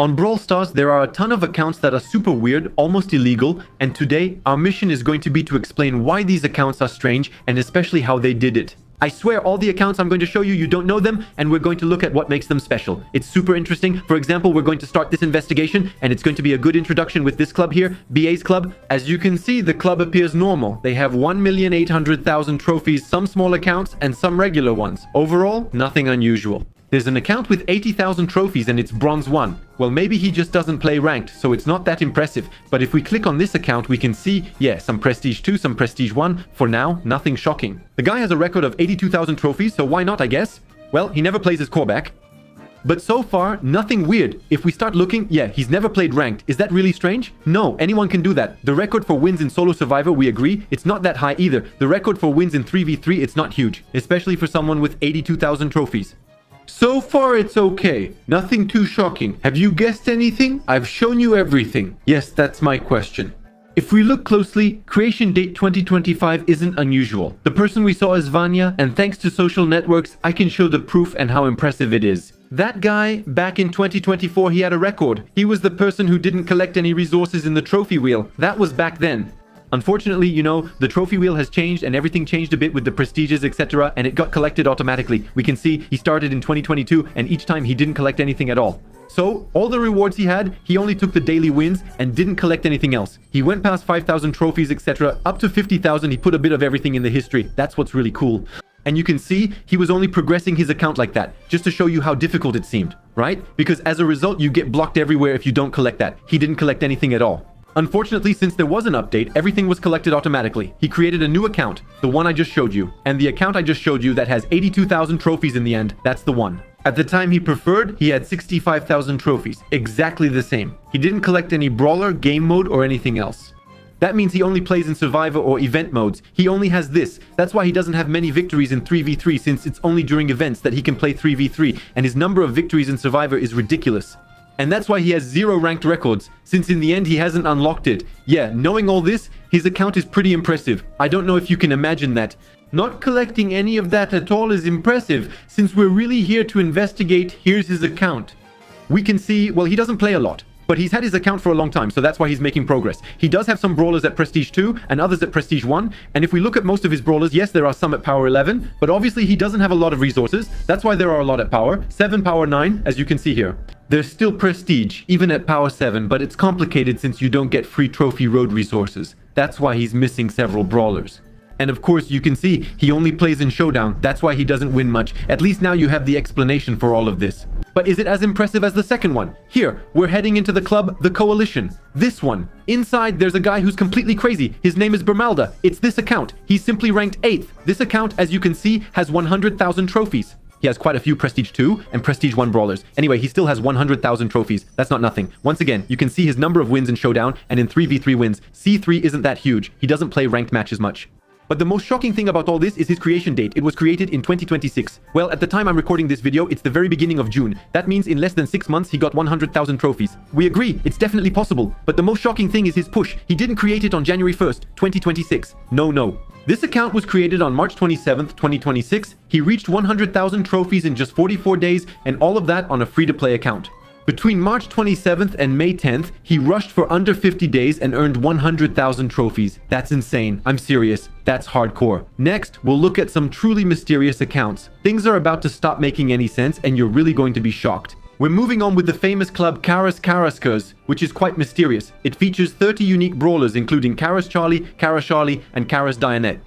On Brawl Stars, there are a ton of accounts that are super weird, almost illegal, and today, our mission is going to be to explain why these accounts are strange, and especially how they did it. I swear all the accounts I'm going to show you, you don't know them, and we're going to look at what makes them special. It's super interesting. For example, we're going to start this investigation, and it's going to be a good introduction with this club here, BA's club. As you can see, the club appears normal. They have 1,800,000 trophies, some small accounts, and some regular ones. Overall, nothing unusual. There's an account with 80,000 trophies and it's bronze 1. Well, maybe he just doesn't play ranked, so it's not that impressive. But if we click on this account, we can see, yeah, some prestige 2, some prestige 1. For now, nothing shocking. The guy has a record of 82,000 trophies, so why not, I guess? Well, he never plays his core back. But so far, nothing weird. If we start looking, yeah, he's never played ranked. Is that really strange? No, anyone can do that. The record for wins in solo survivor, we agree, it's not that high either. The record for wins in 3v3, it's not huge, especially for someone with 82,000 trophies. So far, it's okay. Nothing too shocking. Have you guessed anything? I've shown you everything. Yes, that's my question. If we look closely, creation date 2025 isn't unusual. The person we saw is Vanya, and thanks to social networks, I can show the proof and how impressive it is. That guy, back in 2024, he had a record. He was the person who didn't collect any resources in the trophy wheel. That was back then. Unfortunately, you know, the trophy wheel has changed and everything changed a bit with the prestiges, etc. and it got collected automatically. We can see he started in 2022 and each time he didn't collect anything at all. So, all the rewards he had, he only took the daily wins and didn't collect anything else. He went past 5,000 trophies, etc. Up to 50,000, he put a bit of everything in the history. That's what's really cool. And you can see he was only progressing his account like that, just to show you how difficult it seemed, right? Because as a result, you get blocked everywhere if you don't collect that. He didn't collect anything at all. Unfortunately, since there was an update, everything was collected automatically. He created a new account, the one I just showed you. And the account I just showed you that has 82,000 trophies in the end, that's the one. At the time he preferred, he had 65,000 trophies. Exactly the same. He didn't collect any brawler, game mode, or anything else. That means he only plays in survivor or event modes. He only has this. That's why he doesn't have many victories in 3v3, since it's only during events that he can play 3v3, and his number of victories in survivor is ridiculous. And that's why he has 0 ranked records, since in the end he hasn't unlocked it. Yeah, knowing all this, his account is pretty impressive. I don't know if you can imagine that. Not collecting any of that at all is impressive, since we're really here to investigate. Here's his account. We can see, well, he doesn't play a lot, but he's had his account for a long time, so that's why he's making progress. He does have some brawlers at Prestige 2 and others at Prestige 1, and if we look at most of his brawlers, yes, there are some at Power 11, but obviously he doesn't have a lot of resources. That's why there are a lot at Power 7, Power 9, as you can see here. There's still Prestige, even at Power 7, but it's complicated since you don't get free trophy road resources. That's why he's missing several brawlers. And of course, you can see he only plays in Showdown. That's why he doesn't win much. At least now you have the explanation for all of this. But is it as impressive as the second one? Here, we're heading into the club, the Coalition. This one. Inside, there's a guy who's completely crazy. His name is Bermalda. It's this account. He's simply ranked 8th. This account, as you can see, has 100,000 trophies. He has quite a few Prestige 2 and Prestige 1 brawlers. Anyway, he still has 100,000 trophies. That's not nothing. Once again, you can see his number of wins in Showdown, and in 3v3 wins, C3 isn't that huge. He doesn't play ranked matches much. But the most shocking thing about all this is his creation date. It was created in 2026. Well, at the time I'm recording this video, it's the very beginning of June. That means in less than 6 months, he got 100,000 trophies. We agree, it's definitely possible. But the most shocking thing is his push. He didn't create it on January 1st, 2026. No. This account was created on March 27th, 2026. He reached 100,000 trophies in just 44 days, and all of that on a free-to-play account. Between March 27th and May 10th, he rushed for under 50 days and earned 100,000 trophies. That's insane. I'm serious. That's hardcore. Next, we'll look at some truly mysterious accounts. Things are about to stop making any sense, and you're really going to be shocked. We're moving on with the famous club Karaskars, which is quite mysterious. It features 30 unique brawlers, including Karas Charlie, and Karas Dianet.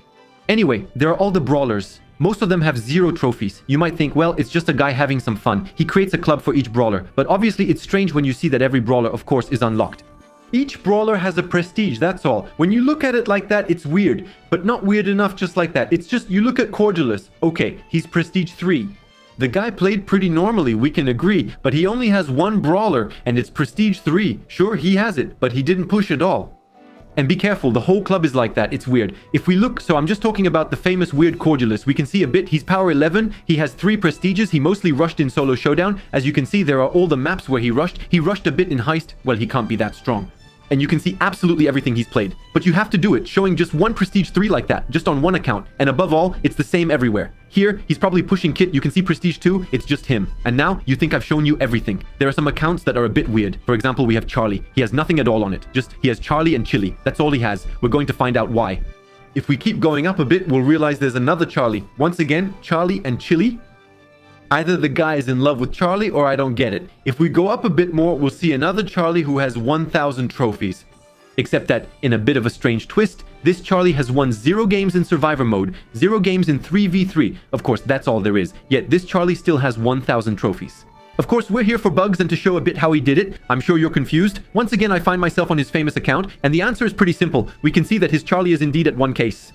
Anyway, there are all the brawlers. Most of them have 0 trophies. You might think, well, it's just a guy having some fun. He creates a club for each brawler. But obviously, it's strange when you see that every brawler, of course, is unlocked. Each brawler has a prestige, that's all. When you look at it like that, it's weird. But not weird enough just like that. It's just, you look at Cordialus. Okay, he's prestige 3. The guy played pretty normally, we can agree. But he only has 1 brawler, and it's prestige 3. Sure, he has it, but he didn't push at all. And be careful, the whole club is like that. It's weird. If we look, so I'm just talking about the famous weird Cordialus. We can see a bit. He's power 11. He has 3 prestiges. He mostly rushed in solo showdown. As you can see, there are all the maps where he rushed. He rushed a bit in heist. Well, he can't be that strong. and you can see absolutely everything he's played. But you have to do it, showing just one Prestige 3 like that, just on one account. And above all, it's the same everywhere. Here, he's probably pushing Kit. You can see Prestige 2, it's just him. And now, you think I've shown you everything. There are some accounts that are a bit weird. For example, we have Charlie. He has nothing at all on it. Just, he has Charlie and Chili. That's all he has. We're going to find out why. If we keep going up a bit, we'll realize there's another Charlie. Once again, Charlie and Chili. Either the guy is in love with Charlie or I don't get it. If we go up a bit more, we'll see another Charlie who has 1,000 trophies. Except that, in a bit of a strange twist, this Charlie has won 0 games in Survivor mode, 0 games in 3v3. Of course, that's all there is. Yet this Charlie still has 1,000 trophies. Of course, we're here for bugs and to show a bit how he did it. I'm sure you're confused. Once again, I find myself on his famous account, and the answer is pretty simple. We can see that his Charlie is indeed at 1 case.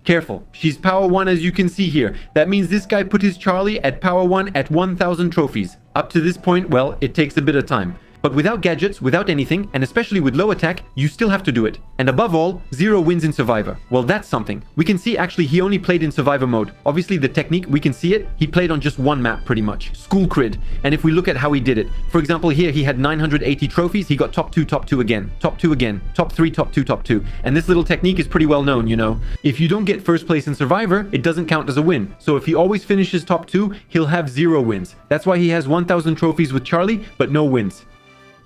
Careful, she's power 1 as you can see here. That means this guy put his Charlie at power 1 at 1,000 trophies. Up to this point, well, it takes a bit of time. But without gadgets, without anything, and especially with low attack, you still have to do it. And above all, 0 wins in Survivor. Well, that's something. We can see actually he only played in Survivor mode. Obviously the technique, we can see it. He played on just one map pretty much, School Crid. And if we look at how he did it, for example here he had 980 trophies, he got top 2 again, top 2 again, top 3, top 2, top 2. And this little technique is pretty well known, you know. If you don't get first place in Survivor, it doesn't count as a win. So if he always finishes top 2, he'll have 0 wins. That's why he has 1,000 trophies with Charlie, but no wins.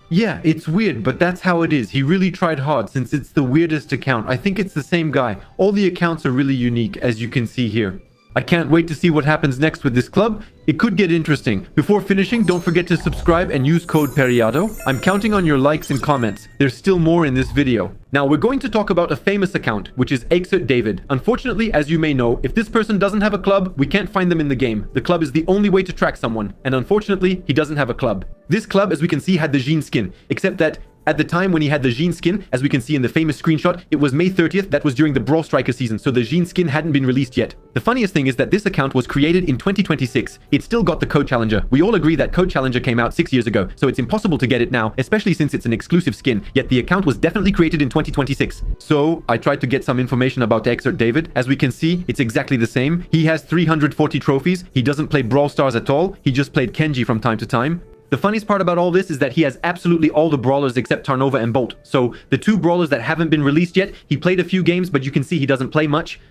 Yeah, it's weird, but that's how it is. He really tried hard since it's the weirdest account. I think it's the same guy. All the accounts are really unique, as you can see here. I can't wait to see what happens next with this club. It could get interesting. Before finishing, don't forget to subscribe and use code Periado. I'm counting on your likes and comments. There's still more in this video. Now, we're going to talk about a famous account, which is Exert David. Unfortunately, as you may know, if this person doesn't have a club, we can't find them in the game. The club is the only way to track someone, and unfortunately, he doesn't have a club. This club, as we can see, had the Jean skin, except that at the time when he had the Jean skin, as we can see in the famous screenshot, it was May 30th, that was during the Brawl Striker season, so the Jean skin hadn't been released yet. The funniest thing is that this account was created in 2026. It still got the Code Challenger. We all agree that Code Challenger came out 6 years ago, so it's impossible to get it now, especially since it's an exclusive skin, yet the account was definitely created in 2026. So, I tried to get some information about Exert David. As we can see, it's exactly the same. He has 340 trophies, he doesn't play Brawl Stars at all, he just played Kenji from time to time. The funniest part about all this is that he has absolutely all the brawlers except Tarnova and Bolt. So the 2 brawlers that haven't been released yet, he played a few games, but you can see he doesn't play much.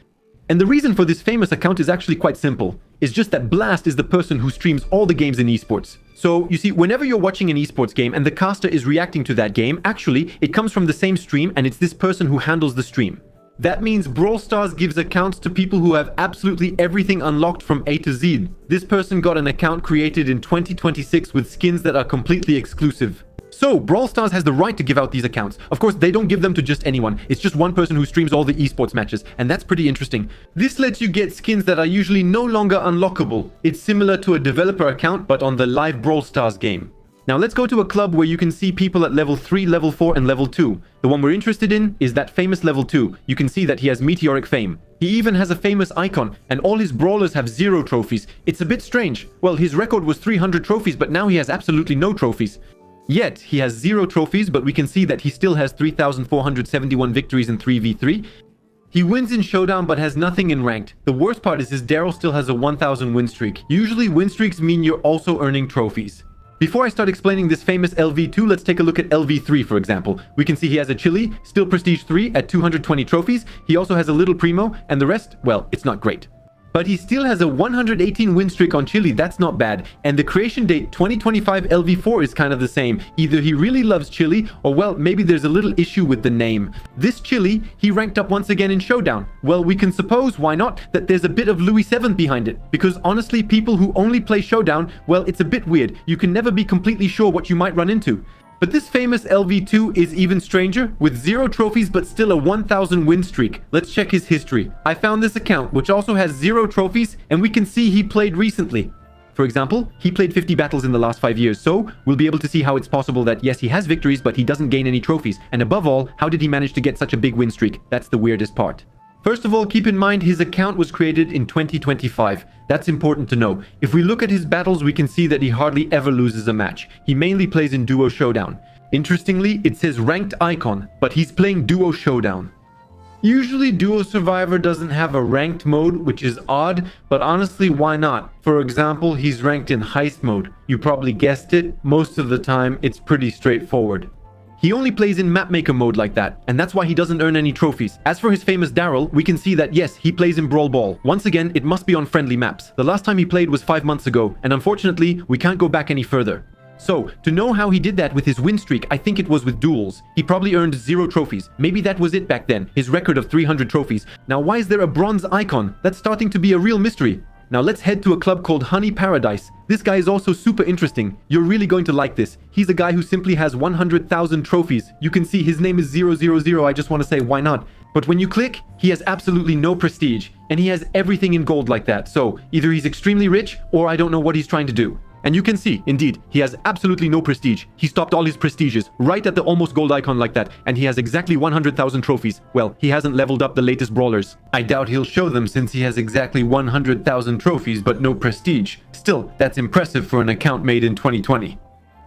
And the reason for this famous account is actually quite simple. It's just that Blast is the person who streams all the games in esports. So, you see, whenever you're watching an esports game and the caster is reacting to that game, actually, it comes from the same stream and it's this person who handles the stream. That means Brawl Stars gives accounts to people who have absolutely everything unlocked from A to Z. This person got an account created in 2026 with skins that are completely exclusive. So, Brawl Stars has the right to give out these accounts. Of course, they don't give them to just anyone. It's just one person who streams all the esports matches, and that's pretty interesting. This lets you get skins that are usually no longer unlockable. It's similar to a developer account, but on the live Brawl Stars game. Now let's go to a club where you can see people at level 3, level 4, and level 2. The one we're interested in is that famous level 2. You can see that he has meteoric fame. He even has a famous icon, and all his brawlers have 0 trophies. It's a bit strange. Well, his record was 300 trophies, but now he has absolutely no trophies. Yet, he has 0 trophies, but we can see that he still has 3,471 victories in 3v3. He wins in Showdown but has nothing in Ranked. The worst part is his Daryl still has a 1,000 win streak. Usually win streaks mean you're also earning trophies. Before I start explaining this famous LV2, let's take a look at LV3 for example. We can see he has a Chili, still Prestige 3 at 220 trophies. He also has a little Primo, and the rest, well, it's not great. But he still has a 118 win streak on Chili, that's not bad. And the creation date 2025 LV4 is kind of the same. Either he really loves Chili, or well, maybe there's a little issue with the name. This Chili, he ranked up once again in Showdown. Well, we can suppose, why not, that there's a bit of Louis 7 behind it. Because honestly, people who only play Showdown, well, it's a bit weird. You can never be completely sure what you might run into. But this famous LV2 is even stranger, with 0 trophies but still a 1,000 win streak. Let's check his history. I found this account, which also has 0 trophies, and we can see he played recently. For example, he played 50 battles in the last 5 years, so we'll be able to see how it's possible that yes, he has victories, but he doesn't gain any trophies. And above all, how did he manage to get such a big win streak? That's the weirdest part. First of all, keep in mind his account was created in 2025. That's important to know. If we look at his battles, we can see that he hardly ever loses a match. He mainly plays in Duo Showdown. Interestingly, it says Ranked Icon, but he's playing Duo Showdown. Usually Duo Survivor doesn't have a ranked mode, which is odd, but honestly, why not? For example, he's ranked in Heist mode. You probably guessed it. Most of the time, it's pretty straightforward. He only plays in mapmaker mode like that, and that's why he doesn't earn any trophies. As for his famous Daryl, we can see that yes, he plays in Brawl Ball. Once again, it must be on friendly maps. The last time he played was 5 months ago, and unfortunately, we can't go back any further. So, to know how he did that with his win streak, I think it was with duels. He probably earned 0 trophies. Maybe that was it back then, his record of 300 trophies. Now, why is there a bronze icon? That's starting to be a real mystery. Now let's head to a club called Honey Paradise. This guy is also super interesting. You're really going to like this. He's a guy who simply has 100,000 trophies. You can see his name is 000. I just want to say, why not? But when you click, he has absolutely no prestige. And he has everything in gold like that. So either he's extremely rich or I don't know what he's trying to do. And you can see, indeed, he has absolutely no prestige. He stopped all his prestiges right at the almost gold icon like that. And he has exactly 100,000 trophies. Well, he hasn't leveled up the latest brawlers. I doubt he'll show them since he has exactly 100,000 trophies but no prestige. Still, that's impressive for an account made in 2020.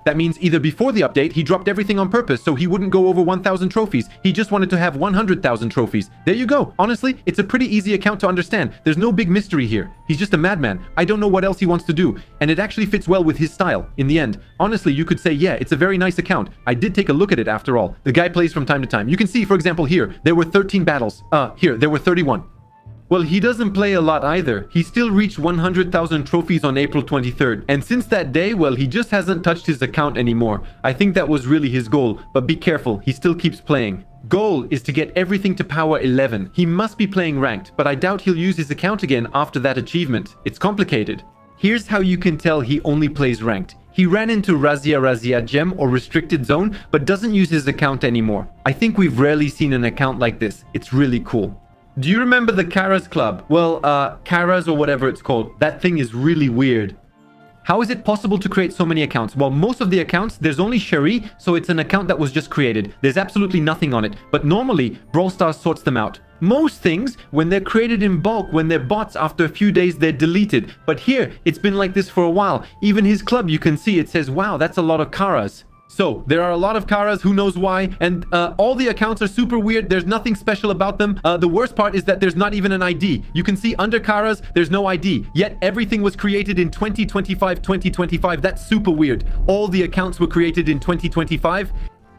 That means either before the update, he dropped everything on purpose so he wouldn't go over 1,000 trophies. He just wanted to have 100,000 trophies. There you go. Honestly, it's a pretty easy account to understand. There's no big mystery here. He's just a madman. I don't know what else he wants to do. And it actually fits well with his style in the end. Honestly, you could say, yeah, it's a very nice account. I did take a look at it after all. The guy plays from time to time. You can see, for example, here, there were 13 battles. Here, there were 31. Well, he doesn't play a lot either. He still reached 100,000 trophies on April 23rd. And since that day, well, he just hasn't touched his account anymore. I think that was really his goal, but be careful, he still keeps playing. Goal is to get everything to power 11. He must be playing ranked, but I doubt he'll use his account again after that achievement. It's complicated. Here's how you can tell he only plays ranked. He ran into Razia Gem or Restricted Zone, but doesn't use his account anymore. I think we've rarely seen an account like this. It's really cool. Do you remember the Kara's Club? Well, Kara's or whatever it's called. That thing is really weird. How is it possible to create so many accounts? Well, most of the accounts, there's only Cherie, so it's an account that was just created. There's absolutely nothing on it. But normally, Brawl Stars sorts them out. Most things, when they're created in bulk, when they're bots, after a few days, they're deleted. But here, it's been like this for a while. Even his club, you can see, it says, wow, that's a lot of Karas. So, there are a lot of Karas, who knows why, and all the accounts are super weird. There's nothing special about them. The worst part is that there's not even an ID. You can see under Karas, there's no ID. Yet, everything was created in 2025. That's super weird. All the accounts were created in 2025.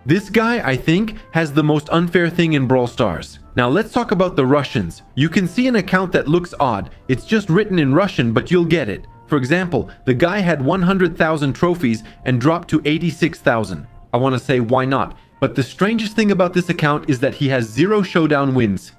This guy, I think, has the most unfair thing in Brawl Stars. Now, let's talk about the Russians. You can see an account that looks odd. It's just written in Russian, but you'll get it. For example, the guy had 100,000 trophies and dropped to 86,000. I want to say, why not? But the strangest thing about this account is that he has 0 showdown wins.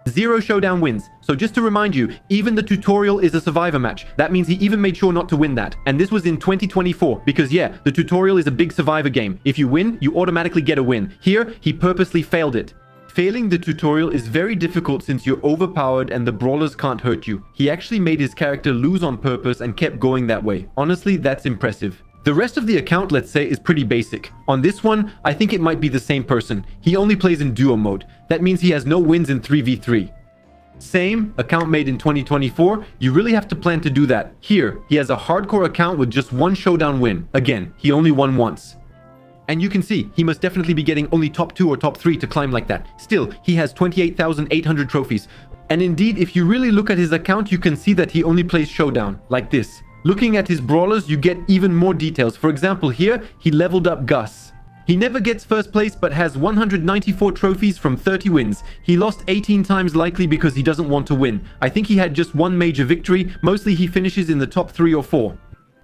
0 showdown wins. So just to remind you, even the tutorial is a survivor match. That means he even made sure not to win that. And this was in 2024 because yeah, the tutorial is a big survivor game. If you win, you automatically get a win. Here, he purposely failed it. Failing the tutorial is very difficult since you're overpowered and the brawlers can't hurt you. He actually made his character lose on purpose and kept going that way. Honestly, that's impressive. The rest of the account, let's say, is pretty basic. On this one, I think it might be the same person. He only plays in duo mode. That means he has no wins in 3v3. Same, account made in 2024. You really have to plan to do that. Here, he has a hardcore account with just 1 showdown win. Again, he only won once. And you can see, he must definitely be getting only top 2 or top 3 to climb like that. Still, he has 28,800 trophies. And indeed, if you really look at his account, you can see that he only plays showdown, like this. Looking at his brawlers, you get even more details. For example, here, he leveled up Gus. He never gets first place, but has 194 trophies from 30 wins. He lost 18 times likely because he doesn't want to win. I think he had just 1 major victory. Mostly he finishes in the top 3 or 4.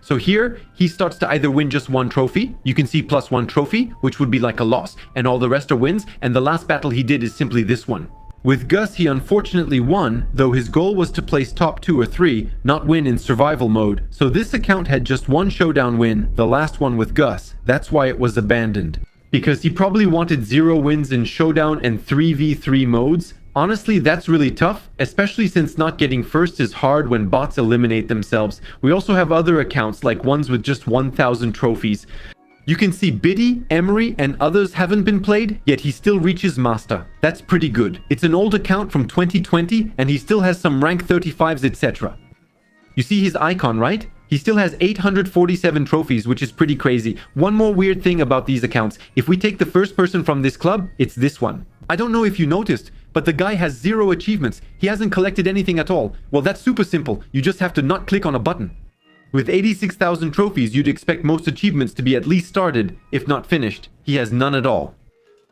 So here, he starts to either win just 1 trophy. You can see +1 trophy, which would be like a loss. And all the rest are wins. And the last battle he did is simply this one. With Gus, he unfortunately won, though his goal was to place top 2 or 3, not win in survival mode. So this account had just 1 showdown win, the last one with Gus. That's why it was abandoned. Because he probably wanted 0 wins in showdown and 3v3 modes. Honestly, that's really tough, especially since not getting first is hard when bots eliminate themselves. We also have other accounts like ones with just 1,000 trophies. You can see Biddy, Emery, and others haven't been played, yet he still reaches Master. That's pretty good. It's an old account from 2020, and he still has some rank 35s, etc. You see his icon, right? He still has 847 trophies, which is pretty crazy. One more weird thing about these accounts. If we take the first person from this club, it's this one. I don't know if you noticed, but the guy has 0 achievements. He hasn't collected anything at all. Well, that's super simple. You just have to not click on a button. With 86,000 trophies, you'd expect most achievements to be at least started, if not finished. He has none at all.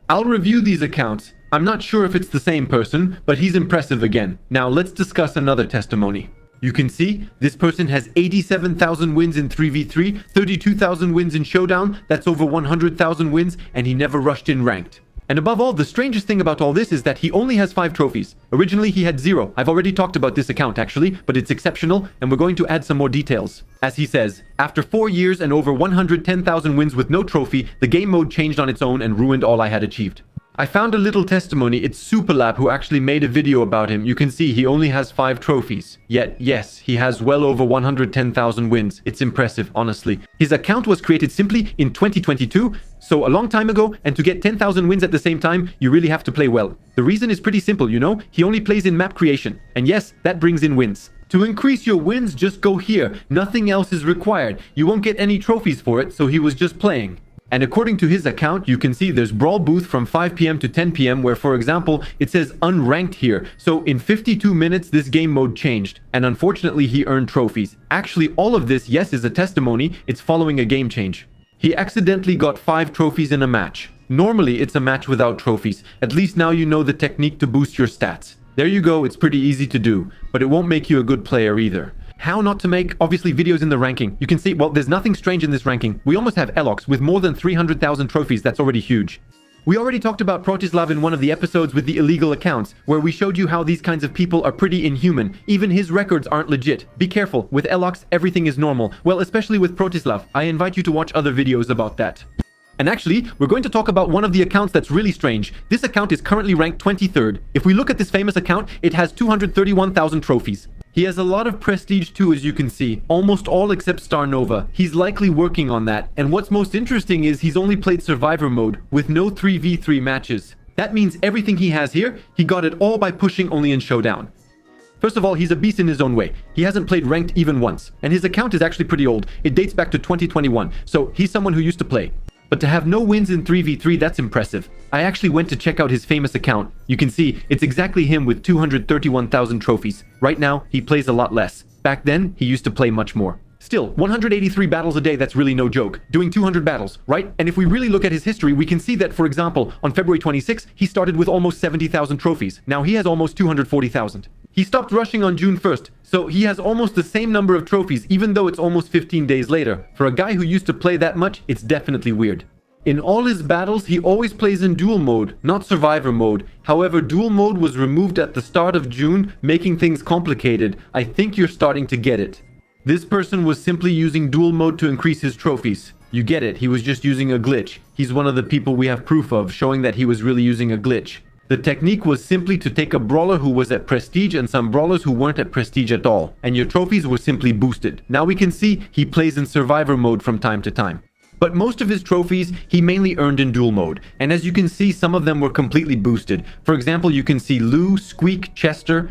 I'll review these accounts. I'm not sure if it's the same person, but he's impressive again. Now let's discuss another testimony. You can see this person has 87,000 wins in 3v3, 32,000 wins in Showdown, that's over 100,000 wins, and he never rushed in ranked. And above all, the strangest thing about all this is that he only has 5 trophies. Originally, he had 0. I've already talked about this account actually, but it's exceptional, and we're going to add some more details. As he says, after 4 years and over 110,000 wins with no trophy, the game mode changed on its own and ruined all I had achieved. I found a little testimony. It's Superlab who actually made a video about him. You can see he only has 5 trophies. Yet, yes, he has well over 110,000 wins. It's impressive, honestly. His account was created simply in 2022, so a long time ago, and to get 10,000 wins at the same time, you really have to play well. The reason is pretty simple, you know? He only plays in map creation. And yes, that brings in wins. To increase your wins, just go here. Nothing else is required. You won't get any trophies for it, so he was just playing. And according to his account, you can see there's Brawl booth from 5 PM to 10 PM where, for example, it says unranked here. So in 52 minutes, this game mode changed. And unfortunately, he earned trophies. Actually, all of this, yes, is a testimony. It's following a game change. He accidentally got 5 trophies in a match. Normally, it's a match without trophies. At least now you know the technique to boost your stats. There you go, it's pretty easy to do. But it won't make you a good player either. How not to make, obviously, videos in the ranking. You can see, well, there's nothing strange in this ranking. We almost have Elox with more than 300,000 trophies. That's already huge. We already talked about Protislav in one of the episodes with the illegal accounts, where we showed you how these kinds of people are pretty inhuman. Even his records aren't legit. Be careful. With Elox, everything is normal. Well, especially with Protislav. I invite you to watch other videos about that. And actually, we're going to talk about one of the accounts that's really strange. This account is currently ranked 23rd. If we look at this famous account, it has 231,000 trophies. He has a lot of prestige too, as you can see. Almost all except Star Nova. He's likely working on that. And what's most interesting is he's only played Survivor mode with no 3v3 matches. That means everything he has here, he got it all by pushing only in Showdown. First of all, he's a beast in his own way. He hasn't played ranked even once. And his account is actually pretty old. It dates back to 2021. So he's someone who used to play. But to have no wins in 3v3, that's impressive. I actually went to check out his famous account. You can see, it's exactly him with 231,000 trophies. Right now, he plays a lot less. Back then, he used to play much more. Still, 183 battles a day, that's really no joke. Doing 200 battles, right? And if we really look at his history, we can see that, for example, on February 26, he started with almost 70,000 trophies. Now he has almost 240,000. He stopped rushing on June 1st, so he has almost the same number of trophies, even though it's almost 15 days later. For a guy who used to play that much, it's definitely weird. In all his battles, he always plays in duel mode, not survivor mode. However, duel mode was removed at the start of June, making things complicated. I think you're starting to get it. This person was simply using duel mode to increase his trophies. You get it, he was just using a glitch. He's one of the people we have proof of, showing that he was really using a glitch. The technique was simply to take a brawler who was at prestige and some brawlers who weren't at prestige at all, and your trophies were simply boosted. Now we can see he plays in survivor mode from time to time. But most of his trophies he mainly earned in duel mode, and as you can see, some of them were completely boosted. For example, you can see Lou, Squeak, Chester.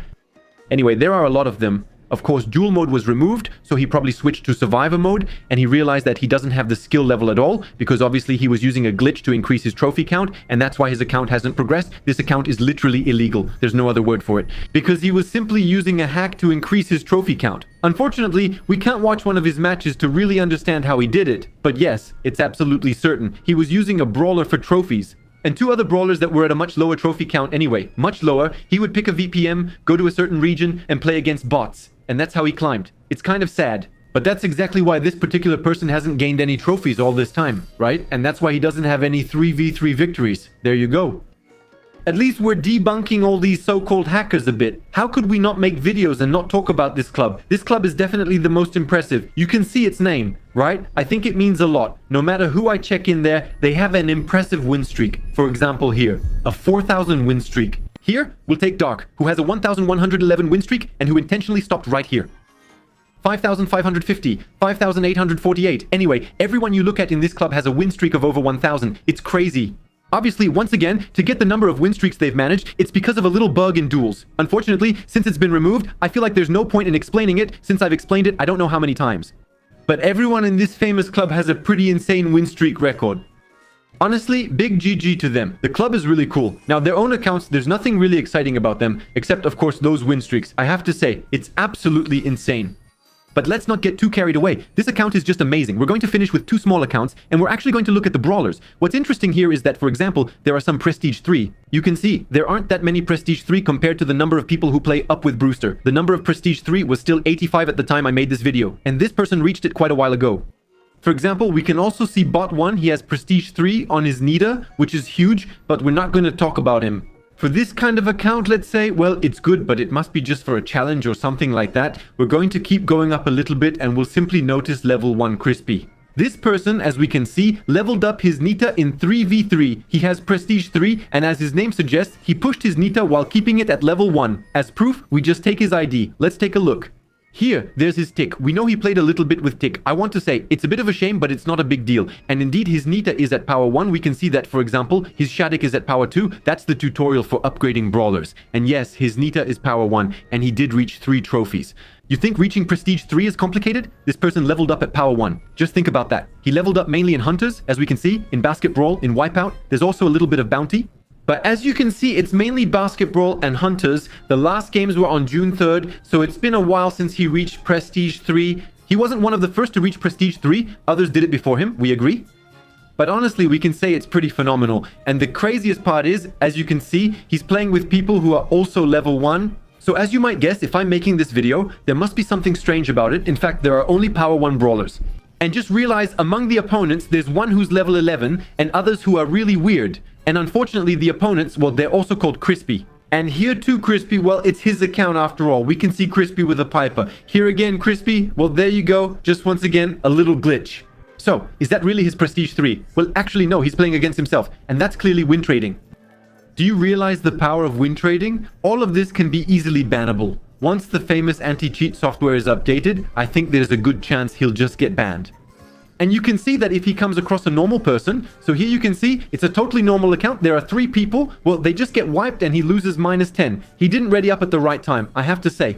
Anyway, there are a lot of them. Of course, duel mode was removed, so he probably switched to survivor mode, and he realized that he doesn't have the skill level at all, because obviously he was using a glitch to increase his trophy count, and that's why his account hasn't progressed. This account is literally illegal. There's no other word for it. Because he was simply using a hack to increase his trophy count. Unfortunately, we can't watch one of his matches to really understand how he did it, but yes, it's absolutely certain. He was using a brawler for trophies. And 2 other brawlers that were at a much lower trophy count anyway. Much lower. He would pick a VPM, go to a certain region, and play against bots. And that's how he climbed. It's kind of sad. But that's exactly why this particular person hasn't gained any trophies all this time, right? And that's why he doesn't have any 3v3 victories. There you go. At least we're debunking all these so-called hackers a bit. How could we not make videos and not talk about this club? This club is definitely the most impressive. You can see its name, right? I think it means a lot. No matter who I check in there, they have an impressive win streak. For example here, a 4,000 win streak. Here, we'll take Dark, who has a 1,111 win streak and who intentionally stopped right here. 5,550, 5,848. Anyway, everyone you look at in this club has a win streak of over 1,000. It's crazy. Obviously, once again, to get the number of win streaks they've managed, it's because of a little bug in duels. Unfortunately, since it's been removed, I feel like there's no point in explaining it, since I've explained it I don't know how many times. But everyone in this famous club has a pretty insane win streak record. Honestly, big GG to them. The club is really cool. Now, their own accounts, there's nothing really exciting about them, except, of course, those win streaks. I have to say, it's absolutely insane. But let's not get too carried away. This account is just amazing. We're going to finish with 2 small accounts, and we're actually going to look at the brawlers. What's interesting here is that, for example, there are some Prestige 3. You can see there aren't that many Prestige 3 compared to the number of people who play up with Brewster. The number of Prestige 3 was still 85 at the time I made this video, and this person reached it quite a while ago. For example, we can also see bot 1, he has Prestige 3 on his Nita, which is huge, but we're not going to talk about him. For this kind of account, let's say, well, it's good, but it must be just for a challenge or something like that. We're going to keep going up a little bit and we'll simply notice level 1 Crispy. This person, as we can see, leveled up his Nita in 3v3. He has Prestige 3, and as his name suggests, he pushed his Nita while keeping it at level 1. As proof, we just take his ID. Let's take a look. Here, there's his tick. We know he played a little bit with tick. I want to say, it's a bit of a shame, but it's not a big deal. And indeed, his Nita is at power 1. We can see that, for example, his Shadik is at power 2. That's the tutorial for upgrading brawlers. And yes, his Nita is power 1, and he did reach 3 trophies. You think reaching Prestige 3 is complicated? This person leveled up at power 1. Just think about that. He leveled up mainly in Hunters, as we can see, in Basket Brawl, in Wipeout. There's also a little bit of Bounty. But as you can see, it's mainly Basket Brawl and Hunters. The last games were on June 3rd, so it's been a while since he reached Prestige 3. He wasn't one of the first to reach Prestige 3. Others did it before him, we agree. But honestly, we can say it's pretty phenomenal. And the craziest part is, as you can see, he's playing with people who are also level 1. So as you might guess, if I'm making this video, there must be something strange about it. In fact, there are only power 1 brawlers. And just realize among the opponents, there's one who's level 11 and others who are really weird. And unfortunately, the opponents, well, they're also called Crispy. And here too, Crispy, well, it's his account after all. We can see Crispy with a Piper. Here again, Crispy, well, there you go. Just once again, a little glitch. So, is that really his Prestige 3? Well, actually, no, he's playing against himself. And that's clearly Wintrading. Do you realize the power of Wintrading? All of this can be easily bannable. Once the famous anti-cheat software is updated, I think there's a good chance he'll just get banned. And you can see that if he comes across a normal person, so here you can see it's a totally normal account. There are 3 people. Well, they just get wiped and he loses -10. He didn't ready up at the right time, I have to say.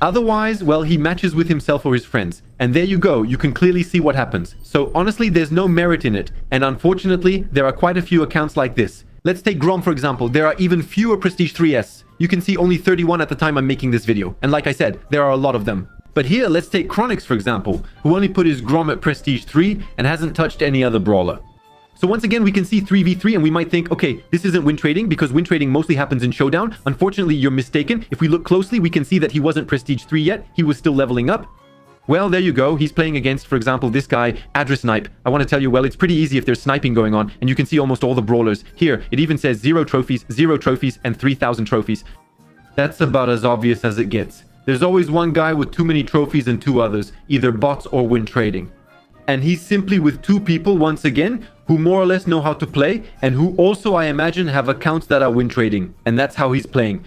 Otherwise, well, he matches with himself or his friends. And there you go. You can clearly see what happens. So honestly, there's no merit in it. And unfortunately, there are quite a few accounts like this. Let's take Grom, for example. There are even fewer Prestige 3S. You can see only 31 at the time I'm making this video. And like I said, there are a lot of them. But here, let's take Chronix, for example, who only put his Grom at Prestige 3 and hasn't touched any other brawler. So once again, we can see 3v3 and we might think, okay, this isn't Wintrading because Wintrading mostly happens in Showdown. Unfortunately, you're mistaken. If we look closely, we can see that he wasn't Prestige 3 yet. He was still leveling up. Well, there you go. He's playing against, for example, this guy, Address Snipe. I want to tell you, well, it's pretty easy if there's sniping going on, and you can see almost all the brawlers. Here, it even says 0 trophies, and 3,000 trophies. That's about as obvious as it gets. There's always one guy with too many trophies and 2 others, either bots or Wintrading. And he's simply with 2 people, once again, who more or less know how to play, and who also, I imagine, have accounts that are Wintrading. And that's how he's playing.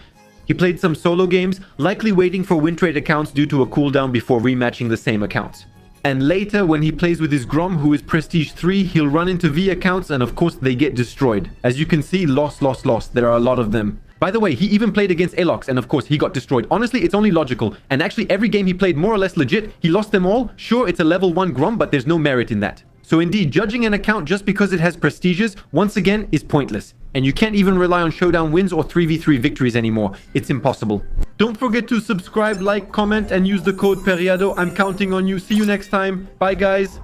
He played some solo games, likely waiting for Wintrade accounts due to a cooldown before rematching the same accounts. And later, when he plays with his Grom, who is Prestige 3, he'll run into V accounts, and of course, they get destroyed. As you can see, lost. There are a lot of them. By the way, he even played against Alox, and of course, he got destroyed. Honestly, it's only logical. And actually, every game he played more or less legit, he lost them all. Sure, it's a level 1 Grom, but there's no merit in that. So indeed, judging an account just because it has prestiges, once again, is pointless. And you can't even rely on Showdown wins or 3v3 victories anymore. It's impossible. Don't forget to subscribe, like, comment, and use the code Periado. I'm counting on you. See you next time. Bye, guys.